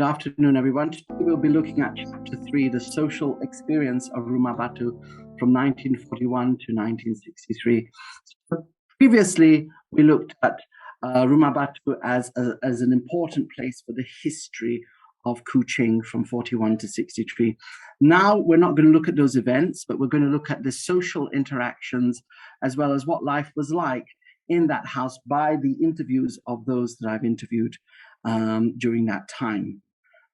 Good afternoon, everyone. Today we'll be looking at Chapter 3, the social experience of Rumah Batu from 1941 to 1963. So previously, we looked at Rumah Batu as an important place for the history of Kuching from 41 to 63. Now, we're not going to look at those events, but we're going to look at the social interactions as well as what life was like in that house by the interviews of those that I've interviewed during that time.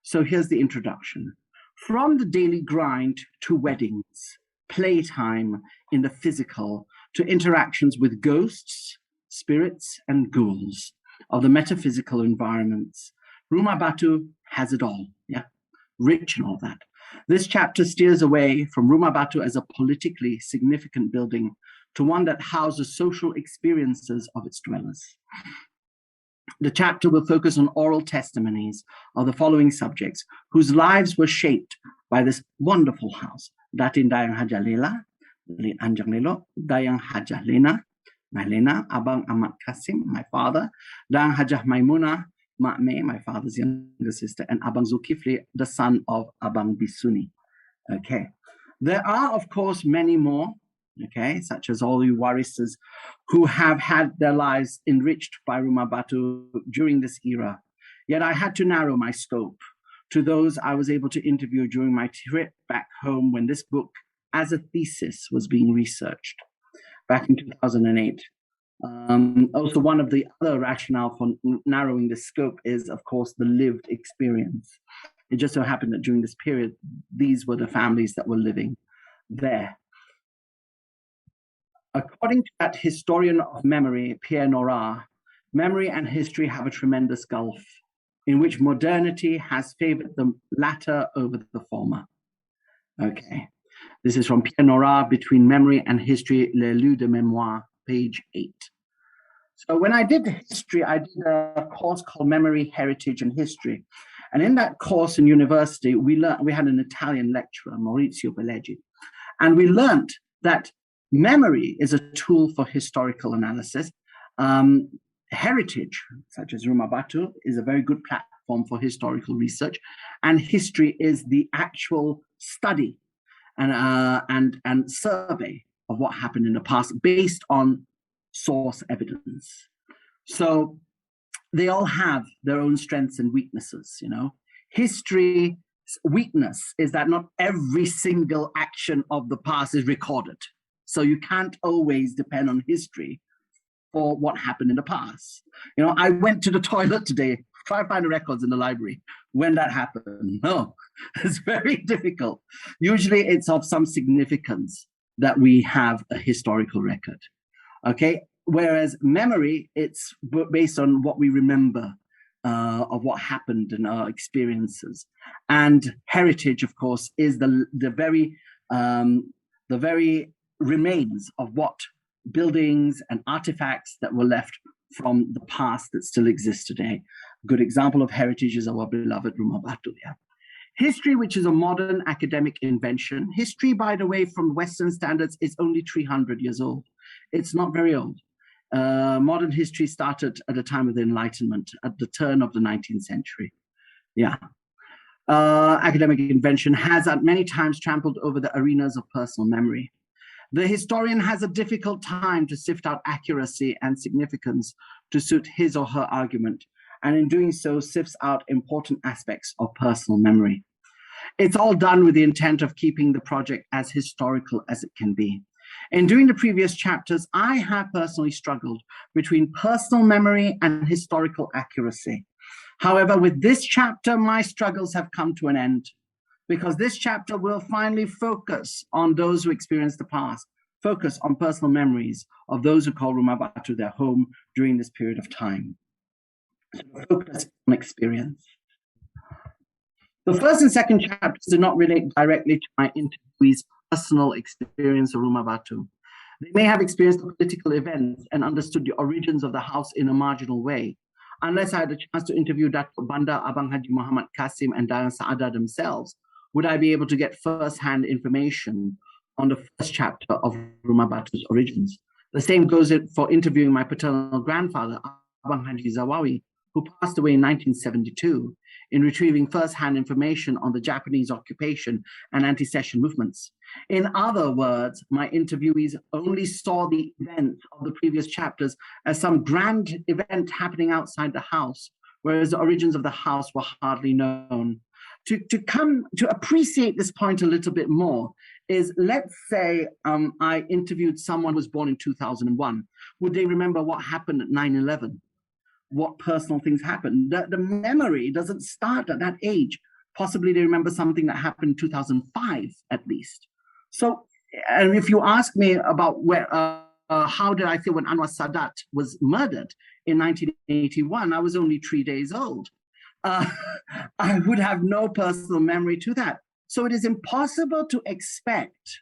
So here's the introduction. From the daily grind to weddings, playtime in the physical, to interactions with ghosts, spirits, and ghouls of the metaphysical environments, Rumah Batu has it all, rich in all that. This chapter steers away from Rumah Batu as a politically significant building to one that houses social experiences of its dwellers. The chapter will focus on oral testimonies of the following subjects whose lives were shaped by this wonderful house. Datin Dayang Hajah Lela, Anjang Lelo, Dayang Hajah Lena, my Lena, Abang Ahmad Kasim, my father, Dayang Hajah Maimuna, Mak Me, my father's younger sister, and Abang Zulkifli, the son of Abang Bisuni. Okay. There are, of course, many more, okay, such as all you warisas who have had their lives enriched by Rumah Batu during this era. Yet I had to narrow my scope to those I was able to interview during my trip back home when this book, as a thesis, was being researched back in 2008. Also, one of the other rationale for narrowing the scope is, of course, the lived experience. It just so happened that during this period, these were the families that were living there. According to that historian of memory, Pierre Nora, memory and history have a tremendous gulf in which modernity has favored the latter over the former. Okay, this is from Pierre Nora, Between Memory and History, Les Lieux de Mémoire, page 8. So when I did history, I did a course called Memory, Heritage, and History. And in that course in university, we had an Italian lecturer, Maurizio Belleggi, and we learned that memory is a tool for historical analysis. Heritage, such as Rumah Batu, is a very good platform for historical research, and history is the actual study and survey of what happened in the past based on source evidence. So they all have their own strengths and weaknesses, you know. History's weakness is that not every single action of the past is recorded. So you can't always depend on history for what happened in the past. You know, I went to the toilet today, try to find the records in the library when that happened. No, it's very difficult. Usually it's of some significance that we have a historical record. Okay, whereas memory, it's based on what we remember of what happened in our experiences. And heritage, of course, is the very remains of what buildings and artifacts that were left from the past that still exist today. A good example of heritage is our beloved Rumah Batu. History, which is a modern academic invention. History, by the way, from Western standards, is only 300 years old. It's not very old. Modern history started at the time of the Enlightenment, at the turn of the 19th century. Academic invention has at many times trampled over the arenas of personal memory. The historian has a difficult time to sift out accuracy and significance to suit his or her argument, and in doing so sifts out important aspects of personal memory. It's all done with the intent of keeping the project as historical as it can be. In doing the previous chapters, I have personally struggled between personal memory and historical accuracy. However, with this chapter, my struggles have come to an end, because this chapter will finally focus on those who experienced the past, focus on personal memories of those who call Rumah Batu their home during this period of time. So focus on experience. The first and second chapters do not relate directly to my interviewees' personal experience of Rumah Batu. They may have experienced political events and understood the origins of the house in a marginal way. Unless I had a chance to interview Dato' Banda, Abang Haji Muhammad Kasim, and Dayang Saada themselves, would I be able to get first-hand information on the first chapter of Rumah Batu's origins. The same goes for interviewing my paternal grandfather, Abang Haji Zawawi, who passed away in 1972. in retrieving first-hand information on the Japanese occupation and anti-cession movements. In other words, my interviewees only saw the events of the previous chapters as some grand event happening outside the house, whereas the origins of the house were hardly known. To appreciate this point a little bit more is, let's say I interviewed someone who was born in 2001. Would they remember what happened at 9/11? What personal things happened? The memory doesn't start at that age. Possibly they remember something that happened in 2005 at least. So, and if you ask me about how did I feel when Anwar Sadat was murdered in 1981, I was only 3 days old. I would have no personal memory to that. So it is impossible to expect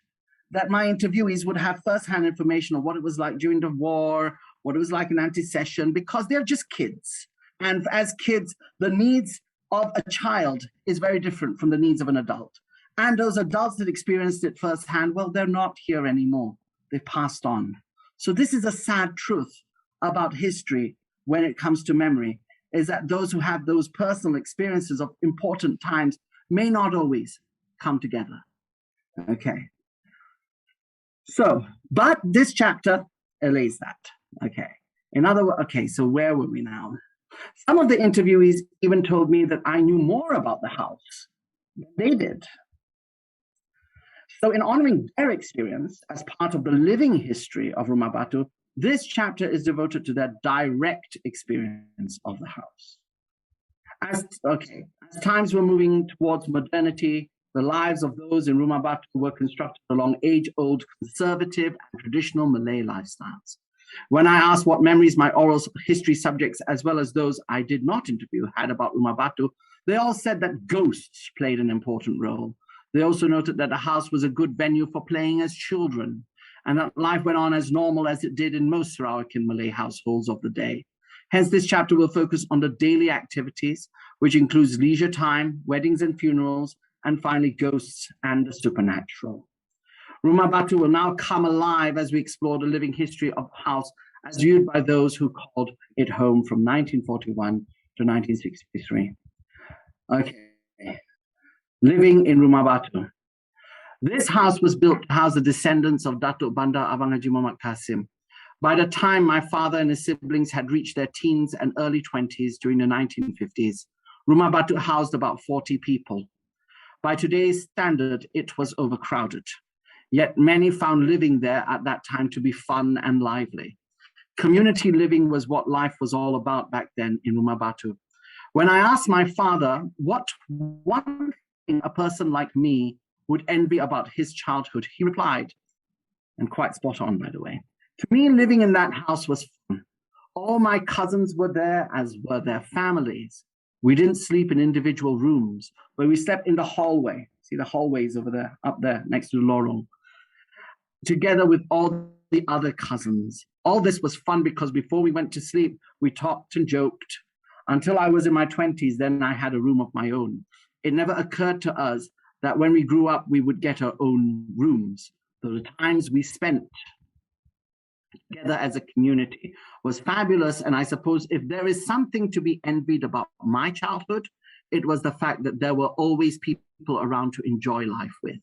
that my interviewees would have firsthand information of what it was like during the war, what it was like in anti-cession, because they're just kids. And as kids, the needs of a child is very different from the needs of an adult. And those adults that experienced it firsthand, well, they're not here anymore. They've passed on. So this is a sad truth about history when it comes to memory, is that those who have those personal experiences of important times may not always come together. Okay. So, but this chapter allays that. Okay. In other words, okay, so where were we now? Some of the interviewees even told me that I knew more about the house than they did. So in honoring their experience as part of the living history of Rumah Batu, this chapter is devoted to their direct experience of the house. As times were moving towards modernity, the lives of those in Rumah Batu were constructed along age-old conservative and traditional Malay lifestyles. When I asked what memories my oral history subjects, as well as those I did not interview, had about Rumah Batu, they all said that ghosts played an important role. They also noted that the house was a good venue for playing as children, and that life went on as normal as it did in most Sarawakian Malay households of the day. Hence, this chapter will focus on the daily activities, which includes leisure time, weddings and funerals, and finally ghosts and the supernatural. Rumah Batu will now come alive as we explore the living history of the house as viewed by those who called it home from 1941 to 1963. Okay, living in Rumah Batu. This house was built to house the descendants of Datuk Bandar Abang Haji Muhammad Qasim. By the time my father and his siblings had reached their teens and early 20s during the 1950s, Rumah Batu housed about 40 people. By today's standard, it was overcrowded. Yet many found living there at that time to be fun and lively. Community living was what life was all about back then in Rumah Batu. When I asked my father what one thing a person like me would envy about his childhood, he replied, and quite spot on, by the way, to me, living in that house was fun. All my cousins were there, as were their families. We didn't sleep in individual rooms, but we slept in the hallway. See the hallways over there, up there, next to the lorong, together with all the other cousins. All this was fun because before we went to sleep, we talked and joked. Until I was in my 20s, then I had a room of my own. It never occurred to us that when we grew up, we would get our own rooms. So the times we spent together as a community was fabulous. And I suppose if there is something to be envied about my childhood, it was the fact that there were always people around to enjoy life with.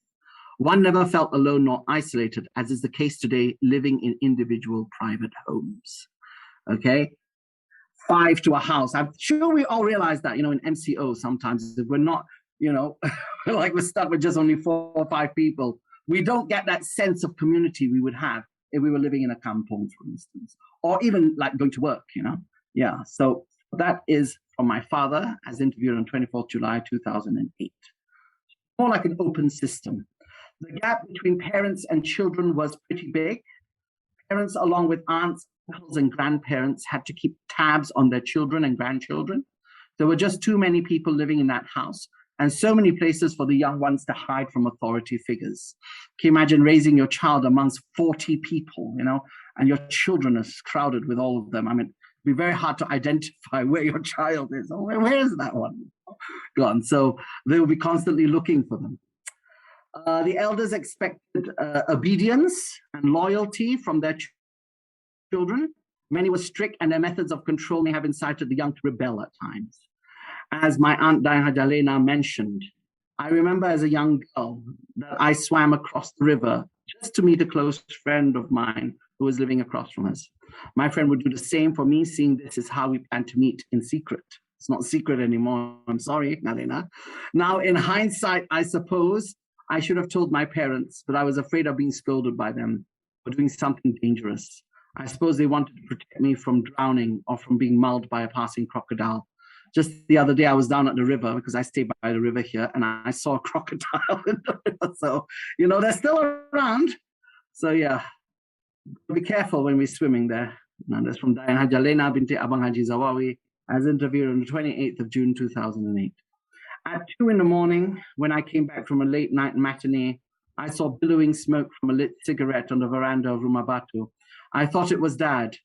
One never felt alone nor isolated, as is the case today, living in individual private homes. Okay, 5 to a house. I'm sure we all realize that, in MCO sometimes, if we're not, like we're stuck with just only 4 or 5 people, we don't get that sense of community we would have if we were living in a kampong, for instance, or even like going to work, Yeah, so that is from my father, as interviewed on 24th July 2008. More like an open system. The gap between parents and children was pretty big. Parents, along with aunts, uncles, and grandparents, had to keep tabs on their children and grandchildren. There were just too many people living in that house, and so many places for the young ones to hide from authority figures. Can you imagine raising your child amongst 40 people, and your children are crowded with all of them? I mean, it'd be very hard to identify where your child is. Oh, where is that one? Gone. So they will be constantly looking for them. The elders expected obedience and loyalty from their children. Many were strict, and their methods of control may have incited the young to rebel at times. As my Aunt Diana mentioned, I remember as a young girl that I swam across the river just to meet a close friend of mine who was living across from us. My friend would do the same for me, seeing this is how we plan to meet in secret. It's not secret anymore. I'm sorry, Nalina. Now, in hindsight, I suppose I should have told my parents, but I was afraid of being scolded by them for doing something dangerous. I suppose they wanted to protect me from drowning or from being mauled by a passing crocodile. Just the other day, I was down at the river because I stay by the river here, and I saw a crocodile in the river. So, they're still around. So, yeah, be careful when we're swimming there. Now, that's from Diane Hajalena binti Abang Haji Zawawi, as interviewed on the 28th of June, 2008. At 2 in the morning, when I came back from a late night matinee, I saw billowing smoke from a lit cigarette on the veranda of Rumah Batu. I thought it was Dad,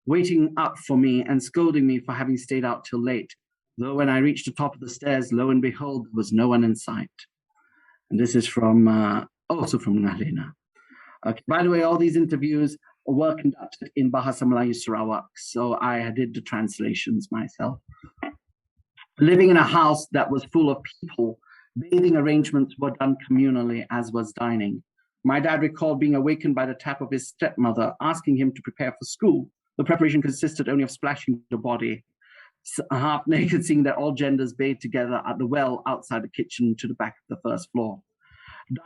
waiting up for me and scolding me for having stayed out till late. Though when I reached the top of the stairs, lo and behold, there was no one in sight. And this is from, also from Nahlina. Okay. By the way, all these interviews were conducted in Bahasa Melayu Sarawak, so I did the translations myself. Living in a house that was full of people, bathing arrangements were done communally, as was dining. My dad recalled being awakened by the tap of his stepmother, asking him to prepare for school. The preparation consisted only of splashing the body, half naked, seeing that all genders bathed together at the well outside the kitchen to the back of the first floor.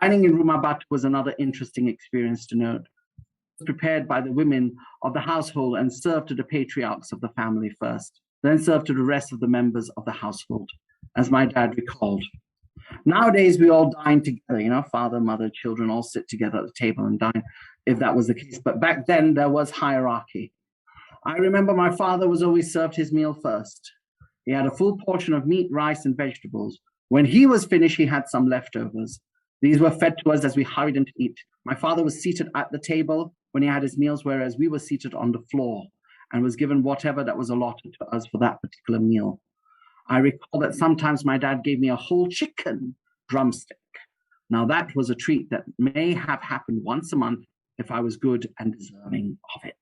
Dining in Rumah Batu was another interesting experience to note. It was prepared by the women of the household and served to the patriarchs of the family first, then served to the rest of the members of the household, as my dad recalled. Nowadays, we all dine together, father, mother, children all sit together at the table and dine, if that was the case. But back then, there was hierarchy. I remember my father was always served his meal first. He had a full portion of meat, rice, and vegetables. When he was finished, he had some leftovers. These were fed to us as we hurried in to eat. My father was seated at the table when he had his meals, whereas we were seated on the floor and was given whatever that was allotted to us for that particular meal. I recall that sometimes my dad gave me a whole chicken drumstick. Now that was a treat that may have happened once a month if I was good and deserving of it.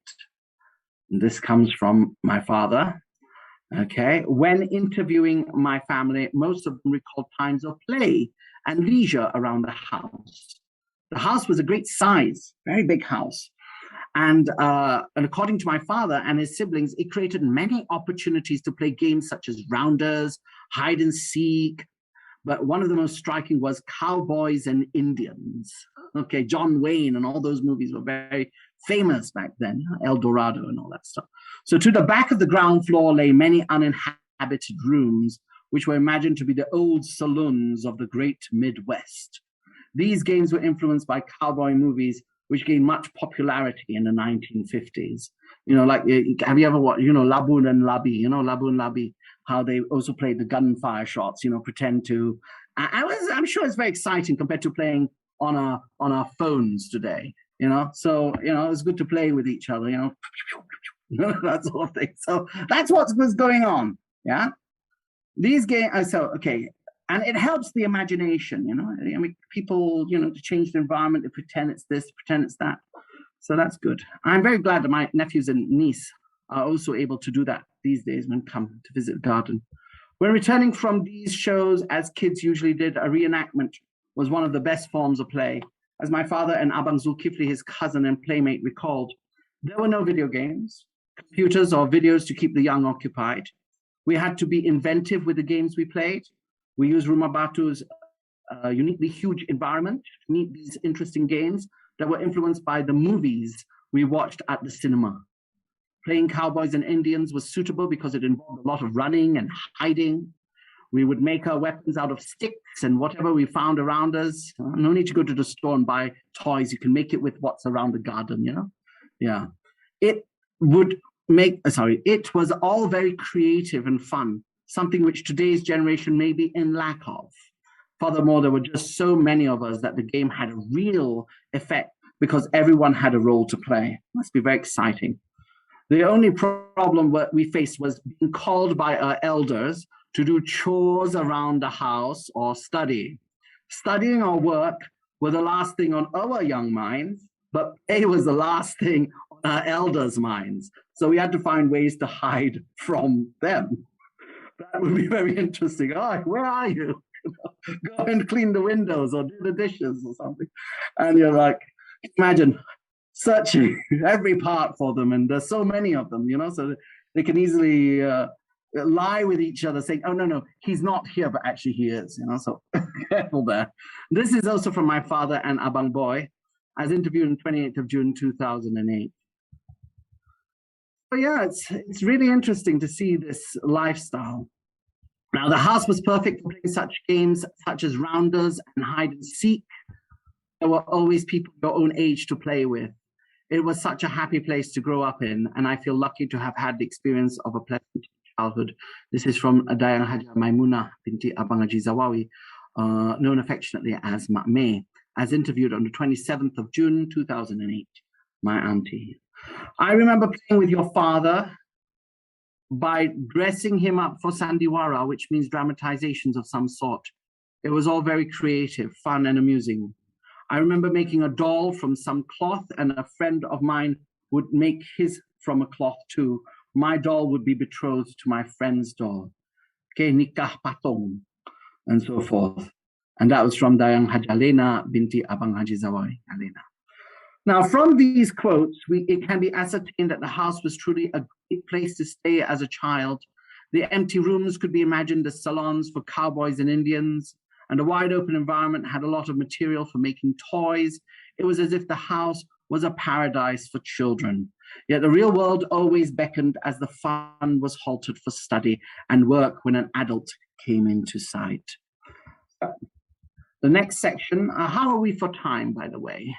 And this comes from my father. Okay, when interviewing my family, most of them recalled times of play and leisure around the house. The house was a great size, very big house. And according to my father and his siblings, it created many opportunities to play games such as rounders, hide and seek. But one of the most striking was Cowboys and Indians. Okay, John Wayne and all those movies were very famous back then, El Dorado and all that stuff. So to the back of the ground floor lay many uninhabited rooms, which were imagined to be the old saloons of the great Midwest. These games were influenced by cowboy movies, which gained much popularity in the 1950s. Have you ever watched, Labu and Labi, Labu and Labi, how they also played the gunfire shots, pretend to, I'm sure it's very exciting compared to playing on our phones today, So, it's good to play with each other, that sort of thing. So that's what was going on, yeah? These games, and it helps the imagination, people, to change the environment, to pretend it's this, pretend it's that. So that's good. I'm very glad that my nephews and niece are also able to do that these days when come to visit the garden. When returning from these shows, as kids usually did, a reenactment was one of the best forms of play. As my father and Abang Zulkifli, his cousin and playmate, recalled, there were no video games, computers or videos to keep the young occupied. We had to be inventive with the games we played. We used Rumah Batu's uniquely huge environment to meet these interesting games that were influenced by the movies we watched at the cinema. Playing Cowboys and Indians was suitable because it involved a lot of running and hiding. We would make our weapons out of sticks and whatever we found around us. No need to go to the store and buy toys. You can make it with what's around the garden, Yeah. It was all very creative and fun, something which today's generation may be in lack of. Furthermore, there were just so many of us that the game had a real effect because everyone had a role to play. Must be very exciting. The only problem we faced was being called by our elders to do chores around the house or study. Studying or work were the last thing on our young minds, but play was the last thing on our elders' minds. So we had to find ways to hide from them. That would be very interesting. Oh, where are you? Go and clean the windows or do the dishes or something. And you're like, imagine searching every part for them. And there's so many of them, so they can easily lie with each other saying, oh, no, he's not here, but actually he is, so careful there. This is also from my father and Abang Boy, as interviewed on 28th of June, 2008. So yeah, it's really interesting to see this lifestyle. Now, the house was perfect for playing such games such as rounders and hide and seek. There were always people your own age to play with. It was such a happy place to grow up in, and I feel lucky to have had the experience of a pleasant childhood. This is from Dayang Haja Maimuna binti Abang Haji Zawawi, known affectionately as Mak May, as interviewed on the 27th of June, 2008, my auntie. I remember playing with your father by dressing him up for Sandiwara, which means dramatizations of some sort. It was all very creative, fun, and amusing. I remember making a doll from some cloth, and a friend of mine would make his from a cloth too. My doll would be betrothed to my friend's doll. Okay, nikah patong, and so forth. And that was from Dayang Hajalena binti Abang Haji Zawai Alena. Now, from these quotes, it can be ascertained that the house was truly a great place to stay as a child. The empty rooms could be imagined as salons for cowboys and Indians, and the wide open environment had a lot of material for making toys. It was as if the house was a paradise for children. Yet the real world always beckoned as the fun was halted for study and work when an adult came into sight. The next section, how are we for time, by the way?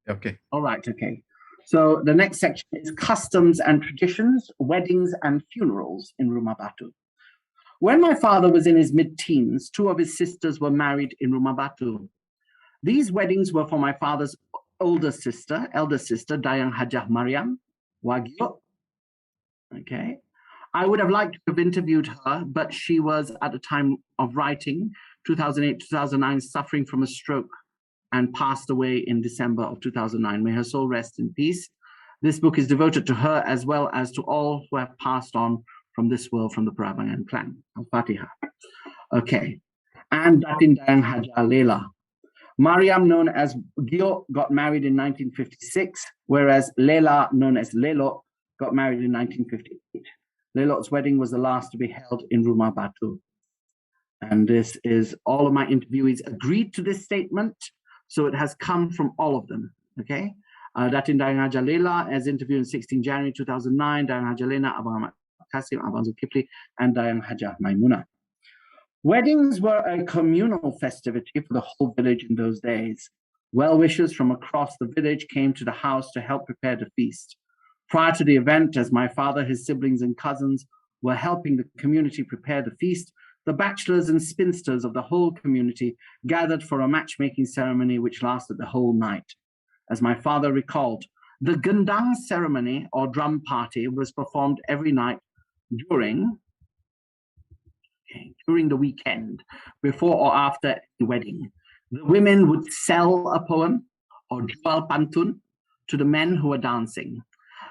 Okay. All right, okay. So the next section is customs and traditions, weddings and funerals in Rumah Batu. When my father was in his mid-teens, two of his sisters were married in Rumah Batu. These weddings were for my father's elder sister, Dayang Hajah Mariam Wagyo. Okay. I would have liked to have interviewed her, but she was, at the time of writing, 2008, 2009, suffering from a stroke and passed away in December of 2009. May her soul rest in peace. This book is devoted to her as well as to all who have passed on from this world from the Parabangan clan. Al-Fatiha. Okay. And Datin Dayang Haja Lela. Mariam, known as Gio, got married in 1956, whereas Lela, known as Lelo, got married in 1958. Lelo's wedding was the last to be held in Rumah Batu. And this is all of my interviewees agreed to this statement. So it has come from all of them, okay? Datin Dayang Haja Lela, as interviewed on 16 January 2009, Dayang Haja Lena, Abang Ahmad Kasim, Abang Zulkifli, and Dayang Haja Maimuna. Weddings were a communal festivity for the whole village in those days. Well-wishers from across the village came to the house to help prepare the feast. Prior to the event, as my father, his siblings, and cousins were helping the community prepare the feast, the bachelors and spinsters of the whole community gathered for a matchmaking ceremony which lasted the whole night. As my father recalled, the gendang ceremony or drum party was performed every night during the weekend, before or after the wedding. The women would sell a poem or jual pantun to the men who were dancing.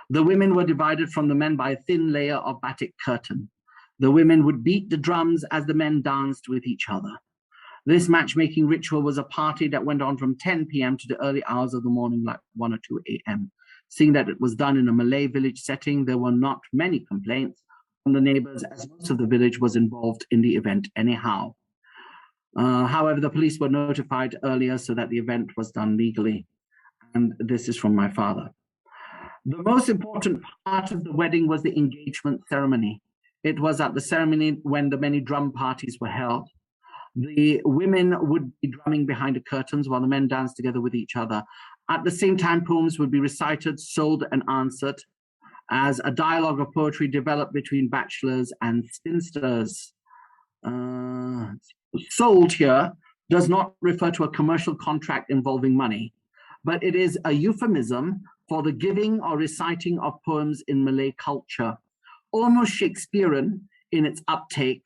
The women were divided from the men by a thin layer of batik curtain. The women would beat the drums as the men danced with each other. This matchmaking ritual was a party that went on from 10 p.m. to the early hours of the morning, like 1 or 2 a.m. Seeing that it was done in a Malay village setting, there were not many complaints from the neighbors, as most of the village was involved in the event anyhow. However, the police were notified earlier so that the event was done legally. And this is from my father. The most important part of the wedding was the engagement ceremony. It was at the ceremony when the many drum parties were held. The women would be drumming behind the curtains while the men danced together with each other. At the same time, poems would be recited, sold, and answered as a dialogue of poetry developed between bachelors and spinsters. Sold here does not refer to a commercial contract involving money, but it is a euphemism for the giving or reciting of poems in Malay culture. Almost Shakespearean in its uptake,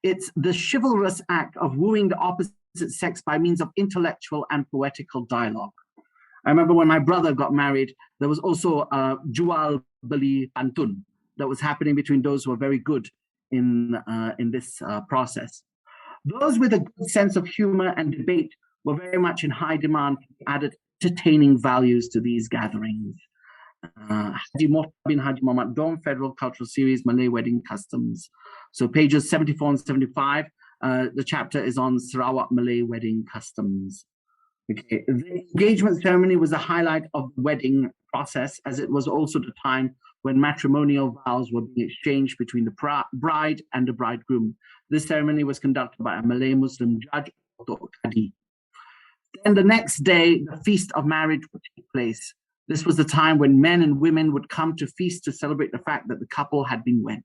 it's the chivalrous act of wooing the opposite sex by means of intellectual and poetical dialogue. I remember when my brother got married, there was also a jual beli pantun that was happening between those who were very good in this process. Those with a good sense of humor and debate were very much in high demand for added entertaining values to these gatherings. Haji Mohtar bin Haji Muhammad Dom, Federal Cultural Series, Malay Wedding Customs. So pages 74 and 75, the chapter is on Sarawak Malay Wedding Customs. Okay. The engagement ceremony was a highlight of the wedding process, as it was also the time when matrimonial vows were being exchanged between the bride and the bridegroom. This ceremony was conducted by a Malay Muslim judge, or Qadi. Then the next day, the feast of marriage would take place. This was the time when men and women would come to feast to celebrate the fact that the couple had been wed.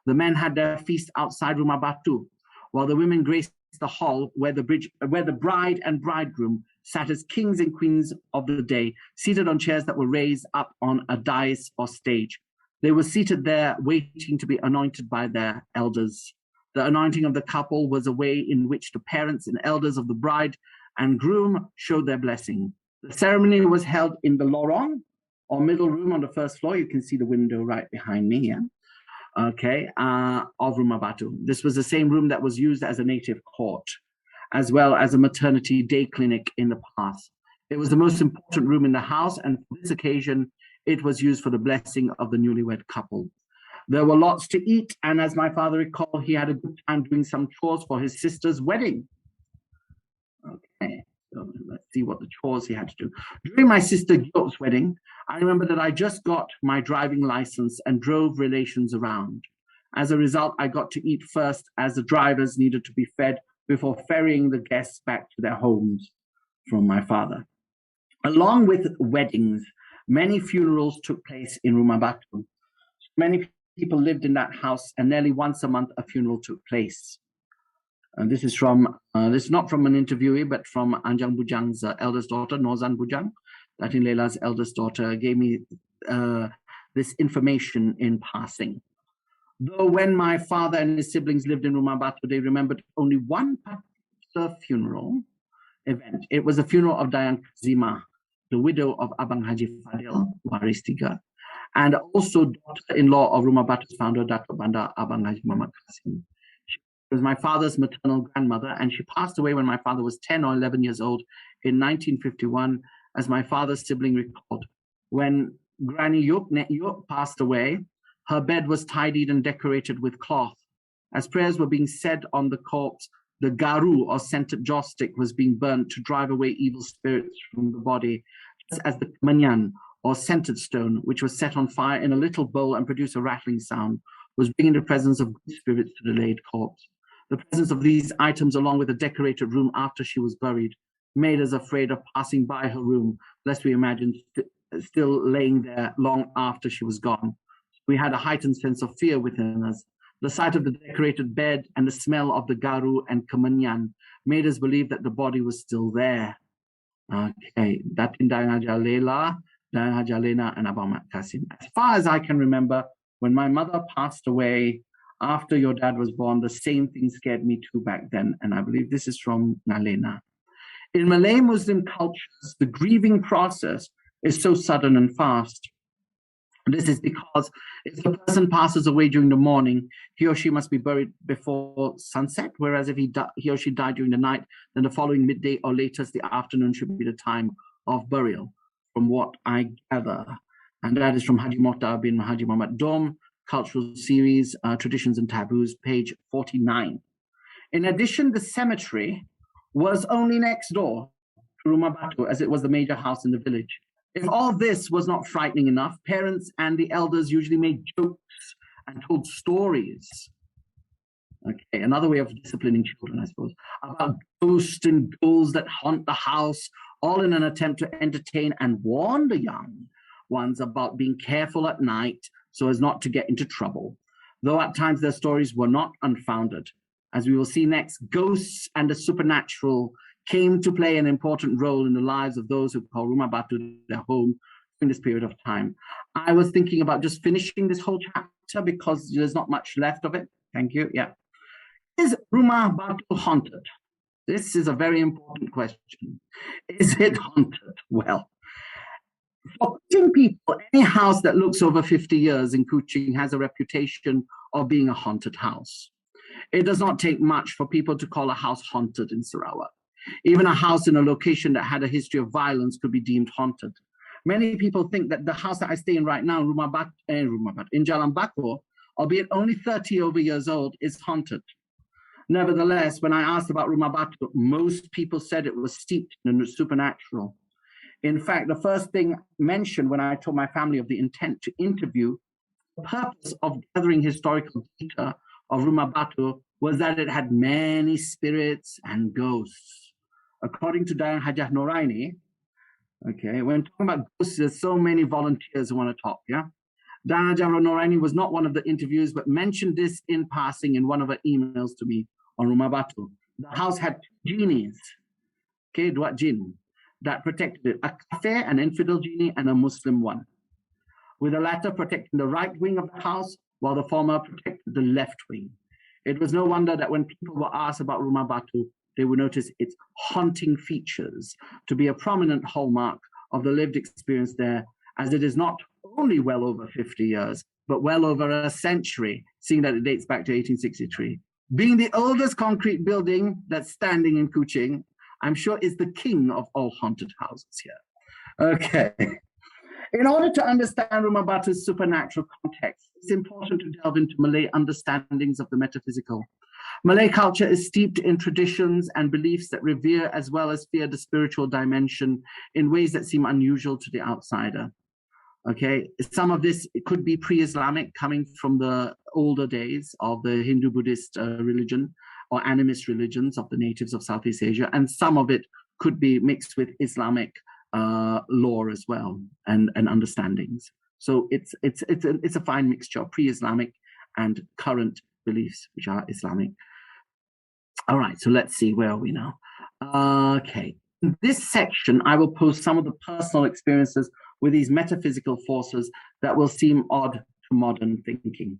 The men had their feast outside Rumah Batu, while the women graced the hall where the bride and bridegroom sat as kings and queens of the day, seated on chairs that were raised up on a dais or stage. They were seated there waiting to be anointed by their elders. The anointing of the couple was a way in which the parents and elders of the bride and groom showed their blessing. The ceremony was held in the lorong, or middle room on the first floor. You can see the window right behind me here. Okay, of Rumah Batu. This was the same room that was used as a native court, as well as a maternity day clinic in the past. It was the most important room in the house, and for this occasion, it was used for the blessing of the newlywed couple. There were lots to eat, and as my father recalled, he had a good time doing some chores for his sister's wedding. Okay, so let's see what the chores he had to do. During my sister Gyok's wedding, I remember that I just got my driving license and drove relations around. As a result, I got to eat first, as the drivers needed to be fed before ferrying the guests back to their homes from my father. Along with weddings, many funerals took place in Rumah Batu. Many people lived in that house, and nearly once a month a funeral took place. And this is from, this is not from an interviewee, but from Anjang Bujang's eldest daughter, Nozan Bujang. Datin Leila's eldest daughter gave me this information in passing. Though when my father and his siblings lived in Rumah Batu, they remembered only one particular funeral event. It was the funeral of Dayang Zima, the widow of Abang Haji Fadil Waris Tiga, and also daughter-in-law of Rumah Batu's founder, Dato' Bandar Abang Haji Muhammad Qasim. She was my father's maternal grandmother, and she passed away when my father was 10 or 11 years old in 1951, as my father's sibling recalled. When Granny Yuk passed away, her bed was tidied and decorated with cloth. As prayers were being said on the corpse, the garu, or scented joss stick, was being burnt to drive away evil spirits from the body, just as the manyan, or scented stone, which was set on fire in a little bowl and produced a rattling sound, was bringing the presence of good spirits to the laid corpse. The presence of these items, along with the decorated room after she was buried, made us afraid of passing by her room, lest we imagined still laying there long after she was gone. We had a heightened sense of fear within us. The sight of the decorated bed and the smell of the garu and kemenyan made us believe that the body was still there. Okay, Datin Dayang Haja Lela, Dayang Haja Lena, and Abang Mat Qasim. As far as I can remember, when my mother passed away after your dad was born, the same thing scared me too back then. And I believe this is from Nalena. In Malay Muslim cultures, the grieving process is so sudden and fast. This is because if the person passes away during the morning, he or she must be buried before sunset, whereas if he or she died during the night, then the following midday or latest the afternoon should be the time of burial, from what I gather. And that is from Haji Mohtar bin Haji Muhammad Dom, Cultural Series, Traditions and Taboos, page 49. In addition, the cemetery was only next door to Rumah Batu, as it was the major house in the village. If all this was not frightening enough, parents and the elders usually made jokes and told stories. Okay, another way of disciplining children, I suppose, about ghosts and ghouls that haunt the house, all in an attempt to entertain and warn the young ones about being careful at night so as not to get into trouble. Though at times their stories were not unfounded. As we will see next, ghosts and the supernatural came to play an important role in the lives of those who call Rumah Batu their home in this period of time. I was thinking about just finishing this whole chapter because there's not much left of it. Thank you. Yeah. Is Rumah Batu haunted? This is a very important question. Is it haunted? Well, for Kuching people, any house that looks over 50 years in Kuching has a reputation of being a haunted house. It does not take much for people to call a house haunted in Sarawak. Even a house in a location that had a history of violence could be deemed haunted. Many people think that the house that I stay in right now, in Jalan Bakor, albeit only 30 over years old, is haunted. Nevertheless, when I asked about Rumah Batu, most people said it was steeped in the supernatural. In fact, the first thing mentioned when I told my family of the intent to interview, the purpose of gathering historical data of Rumah Batu was that it had many spirits and ghosts. According to Dayang Hajah Noraini, okay, when talking about ghosts, there's so many volunteers who want to talk, yeah? Dayang Hajah Noraini was not one of the interviews, but mentioned this in passing in one of her emails to me on Rumah Batu. The house had two genies, okay, dua jin, that protected it, a kafir, an infidel genie, and a Muslim one, with the latter protecting the right wing of the house, while the former protected the left wing. It was no wonder that when people were asked about Rumah Batu, they would notice its haunting features to be a prominent hallmark of the lived experience there, as it is not only well over 50 years, but well over a century, seeing that it dates back to 1863. Being the oldest concrete building that's standing in Kuching, I'm sure is the king of all haunted houses here. Okay. In order to understand Rumah Batu's supernatural context, it's important to delve into Malay understandings of the metaphysical. Malay culture is steeped in traditions and beliefs that revere as well as fear the spiritual dimension in ways that seem unusual to the outsider. Okay, some of this could be pre-Islamic, coming from the older days of the Hindu-Buddhist religion or animist religions of the natives of Southeast Asia, and some of it could be mixed with Islamic lore as well and understandings. So it's a fine mixture of pre-Islamic and current beliefs which are Islamic. All right, so let's see, where are we now? Okay, in this section I will post some of the personal experiences with these metaphysical forces that will seem odd to modern thinking.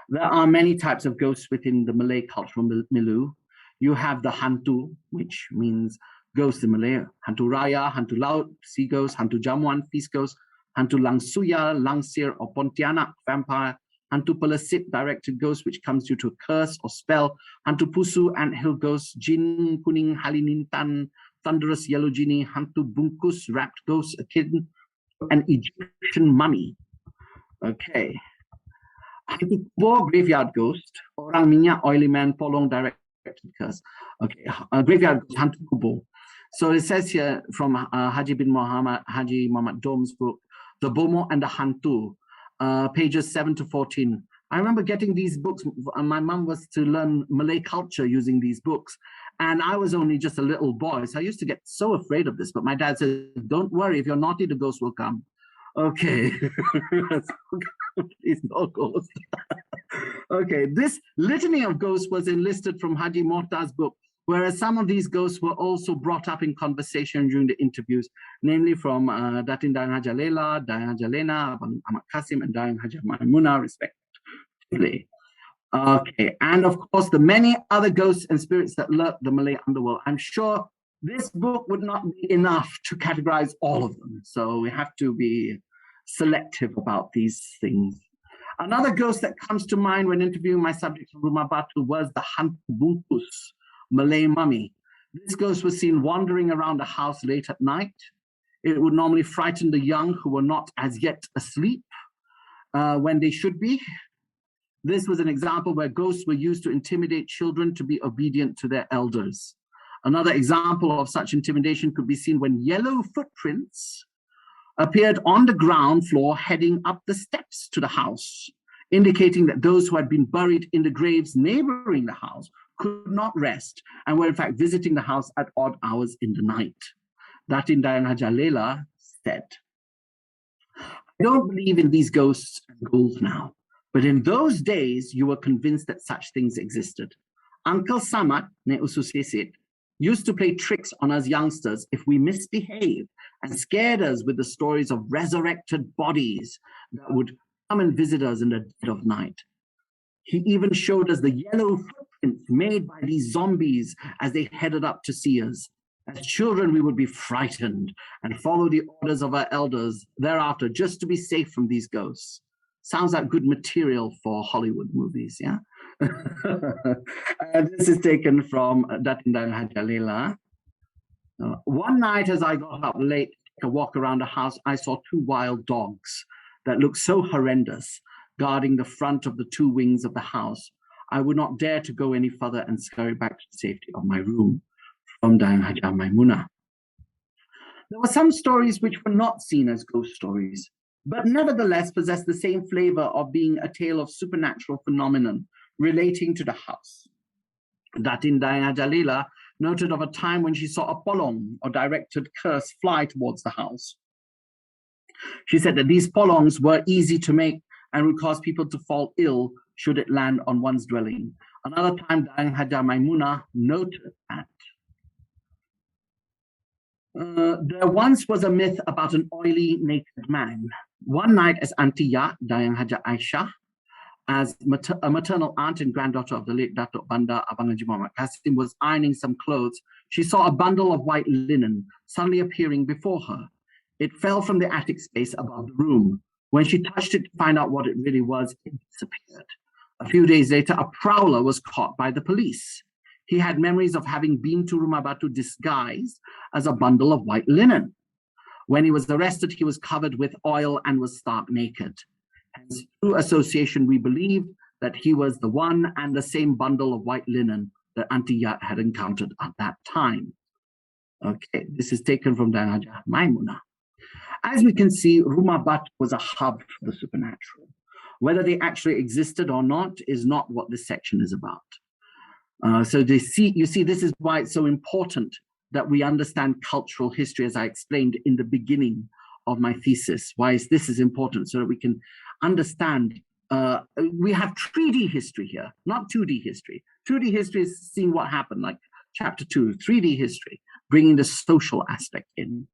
There are many types of ghosts within the Malay cultural milieu. You have the hantu, which means ghosts in Malay, hantu raya, hantu laut, sea ghost, hantu jamuan, feast ghost, hantu langsuya, langsir or pontianak, vampire, hantu pelesit, directed ghost, which comes due to a curse or spell, hantu pusu, anthill ghost, jin kuning halilintan, thunderous yellow genie, hantu bungkus, wrapped ghost, akin an Egyptian mummy. Okay. Hantu kubur, graveyard ghost, orang minyak, oily man, polong, directed curse. Okay, graveyard ghost, hantu kubur. So it says here from Haji Muhammad Dom's book, The Bomo and the Hantu, pages 7 to 14. I remember getting these books. My mom was to learn Malay culture using these books. And I was only just a little boy. So I used to get so afraid of this. But my dad said, don't worry, if you're naughty, the ghost will come. Okay. It's no ghost. Okay, this litany of ghosts was enlisted from Haji Mohtar's book, whereas some of these ghosts were also brought up in conversation during the interviews, namely from Datin Dayang Haja Lela, Dayang Haja Lena, Abang Ahmad Kasim, and Dayang Haja Maimuna, respectively. Okay, and of course, the many other ghosts and spirits that lurk the Malay underworld. I'm sure this book would not be enough to categorize all of them, so we have to be selective about these things. Another ghost that comes to mind when interviewing my subjects from Rumah Batu was the hantu bungkus, Malay mummy. This ghost was seen wandering around the house late at night. It would normally frighten the young who were not as yet asleep when they should be. This was an example where ghosts were used to intimidate children to be obedient to their elders. Another example of such intimidation could be seen when yellow footprints appeared on the ground floor heading up the steps to the house, indicating that those who had been buried in the graves neighboring the house could not rest and were in fact visiting the house at odd hours in the night. Datin Dayang Haja Lela said, I don't believe in these ghosts and ghouls now, but in those days you were convinced that such things existed. Uncle Samad, Ne Ususesit, used to play tricks on us youngsters if we misbehaved and scared us with the stories of resurrected bodies that would come and visit us in the dead of night. He even showed us the yellow footprints made by these zombies as they headed up to see us. As children, we would be frightened and follow the orders of our elders thereafter just to be safe from these ghosts. Sounds like good material for Hollywood movies, yeah? And this is taken from Datin Dayang Haja Leila. One night as I got up late to walk around the house, I saw two wild dogs that looked so horrendous, guarding the front of the two wings of the house. I would not dare to go any further and scurry back to the safety of my room. From Dayang Haja Maimuna. There were some stories which were not seen as ghost stories, but nevertheless possessed the same flavor of being a tale of supernatural phenomenon relating to the house. Datin Dayang Haja Leila noted of a time when she saw a polong, or directed curse, fly towards the house. She said that these polongs were easy to make and would cause people to fall ill should it land on one's dwelling. Another time, Dayang Haja Maimuna noted that there once was a myth about an oily, naked man. One night, as Auntie Ya, Dayang Haja Aisyah, as a maternal aunt and granddaughter of the late Datuk Banda Abang Haji Muhammad Qasim, was ironing some clothes, she saw a bundle of white linen suddenly appearing before her. It fell from the attic space above the room. When she touched it to find out what it really was, it disappeared. A few days later, a prowler was caught by the police. He had memories of having been to Rumah Batu disguised as a bundle of white linen. When he was arrested, he was covered with oil and was stark naked. Hence, through association, we believe that he was the one and the same bundle of white linen that Auntie Yat had encountered at that time. Okay, this is taken from Dayang Haja Maimuna. As we can see, Rumah Batu was a hub for the supernatural. Whether they actually existed or not is not what this section is about. So you see, this is why it's so important that we understand cultural history, as I explained in the beginning of my thesis. Why this is important, so that we can understand. We have 3D history here, not 2D history. 2D history is seeing what happened, like chapter 2, 3D history, bringing the social aspect in.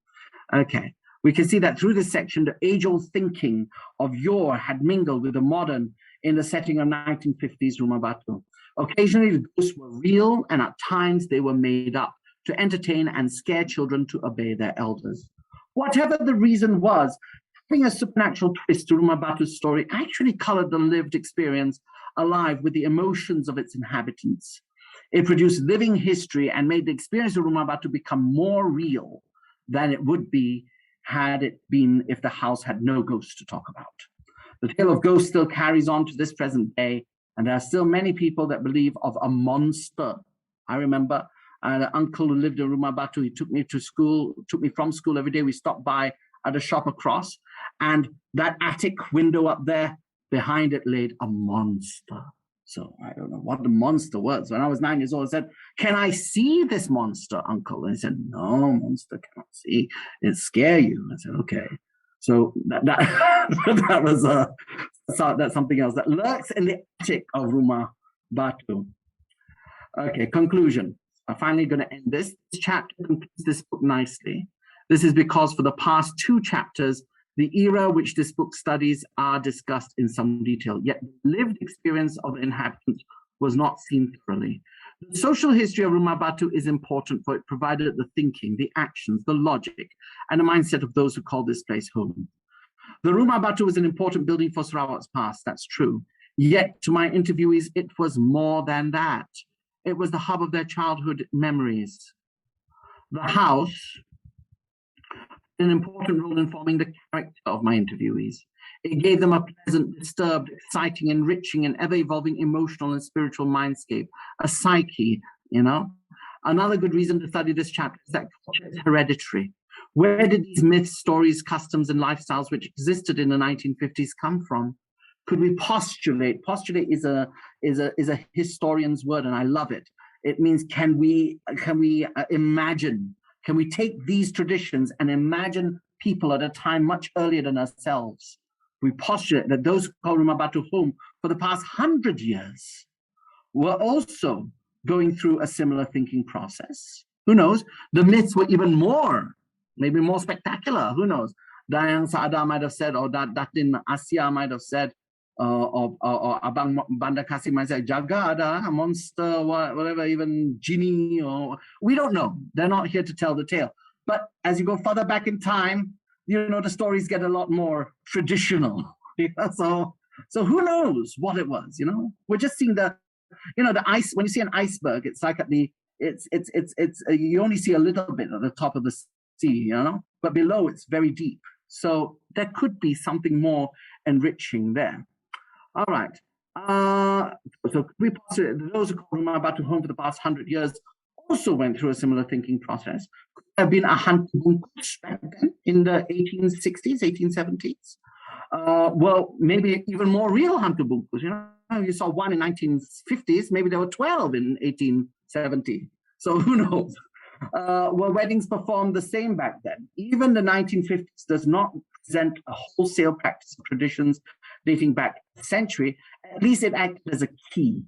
Okay, we can see that through this section, the age-old thinking of yore had mingled with the modern in the setting of 1950s Rumah Batu. Occasionally, the ghosts were real, and at times they were made up to entertain and scare children to obey their elders. Whatever the reason was, having a supernatural twist to Rumah Batu's story actually colored the lived experience alive with the emotions of its inhabitants. It produced living history and made the experience of Rumah Batu become more real than it would be had it been if the house had no ghosts to talk about. The tale of ghosts still carries on to this present day, and there are still many people that believe of a monster. I remember an uncle who lived in Rumah Batu. He took me to school, took me from school every day. We stopped by at a shop across, and that attic window up there, behind it laid a monster. So I don't know what the monster was. When I was 9 years old, I said, "Can I see this monster, uncle?" And he said, "No, monster cannot see. It scare you." I said, "Okay." So that was that's something else that lurks in the attic of Rumah Batu. Okay, conclusion. I'm finally going to end this. This chapter concludes this book nicely. This is because for the past 2 chapters, the era which this book studies are discussed in some detail, yet the lived experience of the inhabitants was not seen thoroughly. The social history of Rumah Batu is important, for it provided the thinking, the actions, the logic, and the mindset of those who call this place home. The Rumah Batu was an important building for Sarawak's past, that's true. Yet, to my interviewees, it was more than that. It was the hub of their childhood memories. The house an important role in forming the character of my interviewees. It gave them a pleasant, disturbed, exciting, enriching, and ever-evolving emotional and spiritual mindscape, a psyche, you know. Another good reason to study this chapter is that culture is hereditary. Where did these myths, stories, customs, and lifestyles which existed in the 1950s come from? Could we postulate? Postulate is a historian's word, and I love it. It means can we imagine? Can we take these traditions and imagine people at a time much earlier than ourselves? We postulate that those who call Rumah Batu home for the past 100 years were also going through a similar thinking process. Who knows? The myths were even more, maybe more spectacular. Who knows? Dayang Saada might have said, or Datin Asia might have said, or Abang Banda Qasim might say, "Jaga ada, a monster, whatever, even genie," or we don't know. They're not here to tell the tale. But as you go further back in time, you know, the stories get a lot more traditional. So So who knows what it was, We're just seeing the ice. When you see an iceberg, it's like at the, it's you only see a little bit at the top of the sea, but below it's very deep. So there could be something more enriching there. All right. So we pass it. Those who call Rumah Batu home for the past 100 years also went through a similar thinking process. Could there have been a hantu bungkus back then in the 1860s, 1870s? Well, maybe even more real hantu bungkus. You saw one in 1950s. Maybe there were 12 in 1870. So who knows? Were weddings performed the same back then? Even the 1950s does not present a wholesale practice of traditions dating back a century. At least it acted as a key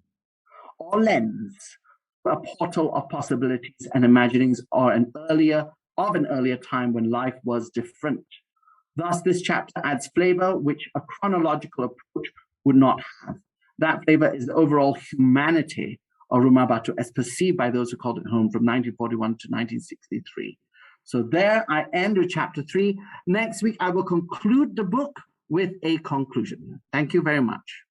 or lens, a portal of possibilities and imaginings of an earlier time when life was different. Thus, this chapter adds flavor which a chronological approach would not have. That flavor is the overall humanity of Rumah Batu as perceived by those who called it home from 1941 to 1963. So there I end with chapter 3. Next week, I will conclude the book with a conclusion. Thank you very much.